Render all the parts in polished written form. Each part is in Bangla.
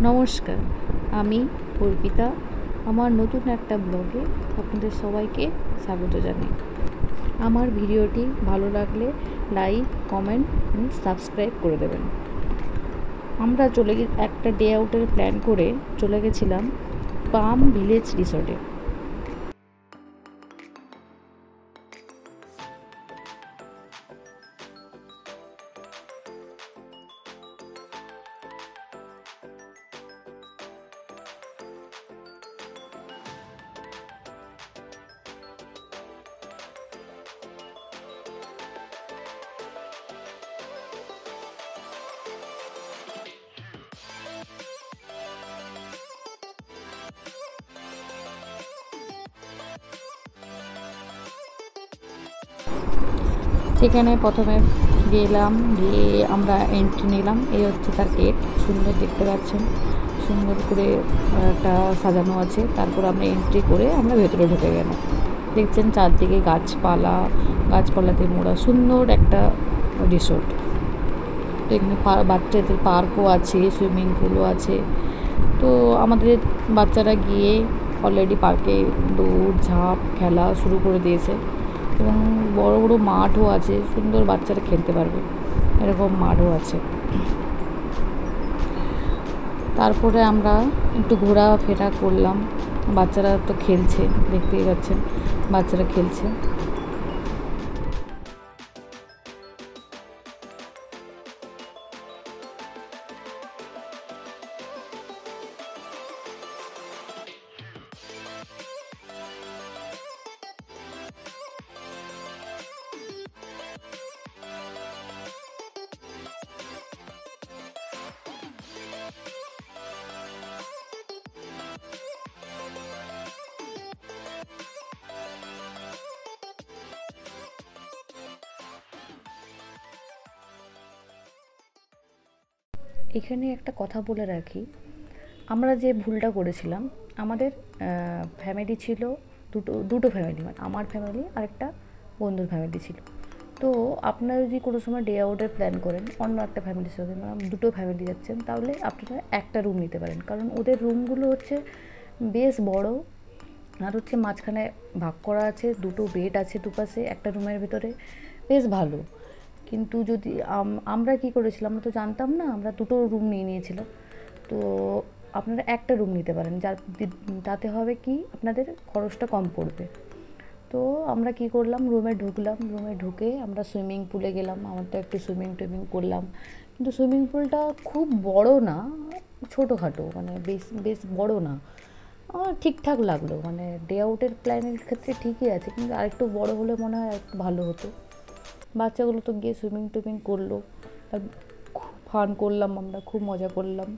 নমস্কার, আমি অর্পিতা। আমার নতুন একটা ব্লগে আপনাদের সবাইকে স্বাগত জানাই। আমার ভিডিওটি ভালো লাগলে লাইক, কমেন্ট এন্ড সাবস্ক্রাইব করে দেবেন। আমরা একটা ডে আউটের প্ল্যান করে চলে গেছিলাম পাম ভিলেজ রিসর্টে। সেখানে প্রথমে গেলাম, গিয়ে আমরা এন্ট্রি নিলাম। এই হচ্ছে তার গেট, সুন্দর দেখতে পাচ্ছেন, সুন্দর করে একটা সাজানো আছে। তারপর আমরা এন্ট্রি করে আমরা ভেতরে ঢুকে গেলাম। দেখছেন চারদিকে গাছপালাতে মোড়া সুন্দর একটা রিসোর্ট। তো এখানে বাচ্চাদের পার্কও আছে, সুইমিং পুলও আছে। তো আমাদের বাচ্চারা গিয়ে অলরেডি পার্কে দৌড় ঝাঁপ খেলা শুরু করে দিয়েছে এবং বড় বড় মাঠও আছে, সুন্দর বাচ্চারা খেলতে পারবে এরকম মাঠও আছে। তারপরে আমরা একটু ঘোরাফেরা করলাম। বাচ্চারা তো খেলছে, দেখতেই পাচ্ছেন বাচ্চারা খেলছে। এখানে একটা কথা বলে রাখি, আমরা যে ভুলটা করেছিলাম, আমাদের ফ্যামিলি ছিল দুটো ফ্যামিলি, মানে আমার ফ্যামিলি আর একটা বন্ধুর ফ্যামিলি ছিল। তো আপনারা যদি কোনো সময় ডে আউটের প্ল্যান করেন অন্য একটা ফ্যামিলির সাথে, মানে দুটো ফ্যামিলি যাচ্ছেন, তাহলে আপনারা একটা রুম নিতে পারেন, কারণ ওদের রুমগুলো হচ্ছে বেশ বড়, আর হচ্ছে মাঝখানে ভাগ করা আছে, দুটো বেড আছে দুপাশে একটা রুমের ভিতরে, বেশ ভালো। কিন্তু যদি আমরা কি করেছিলাম, আমরা তো জানতাম না, আমরা দুটো রুম নিয়ে নিয়েছিলাম। তো আপনারা একটা রুম নিতে পারেন, তাতে হবে কি আপনাদের খরচটা কম পড়বে। তো আমরা কি করলাম, রুমে ঢুকে আমরা সুইমিং পুলে গেলাম। আমারটা একটু সুইমিং করলাম, কিন্তু সুইমিং পুলটা খুব বড় না, ছোটোখাটো, মানে বেশ বড় না। আমার ঠিকঠাক লাগলো, মানে ডে আউটের প্ল্যানের ক্ষেত্রে ঠিকই আছে, কিন্তু আরেকটু বড় হলে মনে হয় একটু ভালো হতো। বাচ্চাগুলো তো গিয়ে সুইমিং করলো, আর খুব ফান করলাম, আমরা খুব মজা করলাম।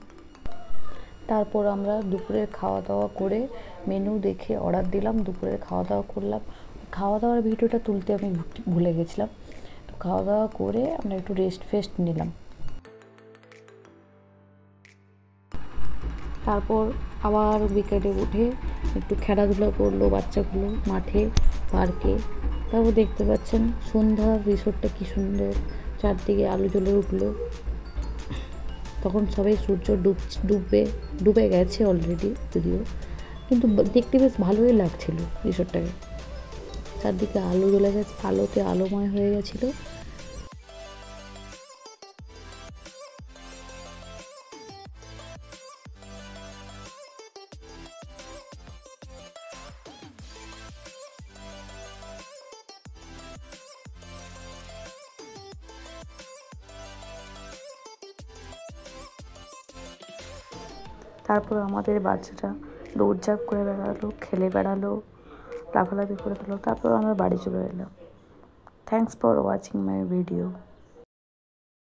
তারপর আমরা দুপুরের খাওয়া দাওয়া করে মেনু দেখে অর্ডার দিলাম, দুপুরের খাওয়া দাওয়া করলাম। খাওয়া দাওয়ার ভিডিওটা তুলতে আমি ভুলে গেছিলাম। তো খাওয়া দাওয়া করে আমরা একটু রেস্ট নিলাম। তারপর আবার বিকেলে উঠে একটু খেলাধুলা করলো বাচ্চাগুলো মাঠে, পার্কে। তারপর দেখতে পাচ্ছেন সন্ধ্যার রিসোর্টটা কী সুন্দর, চারদিকে আলো জ্বলে উঠলো। তখন সবাই সূর্য ডুবে গেছে অলরেডি যদিও, কিন্তু দেখতে বেশ ভালোই লাগছিল রিসোর্টটাকে। চারদিকে আলো জ্বলে গেছে, আলোতে আলোময় হয়ে গেছিলো। তারপর আমাদের বাচ্চাটা দৌড়ঝাঁপ করে বেড়ালো, খেলে বেড়ালো, লাফালাফি করে ফেলো। তারপর আমরা বাড়ি চলে এলাম। Thanks for watching my video.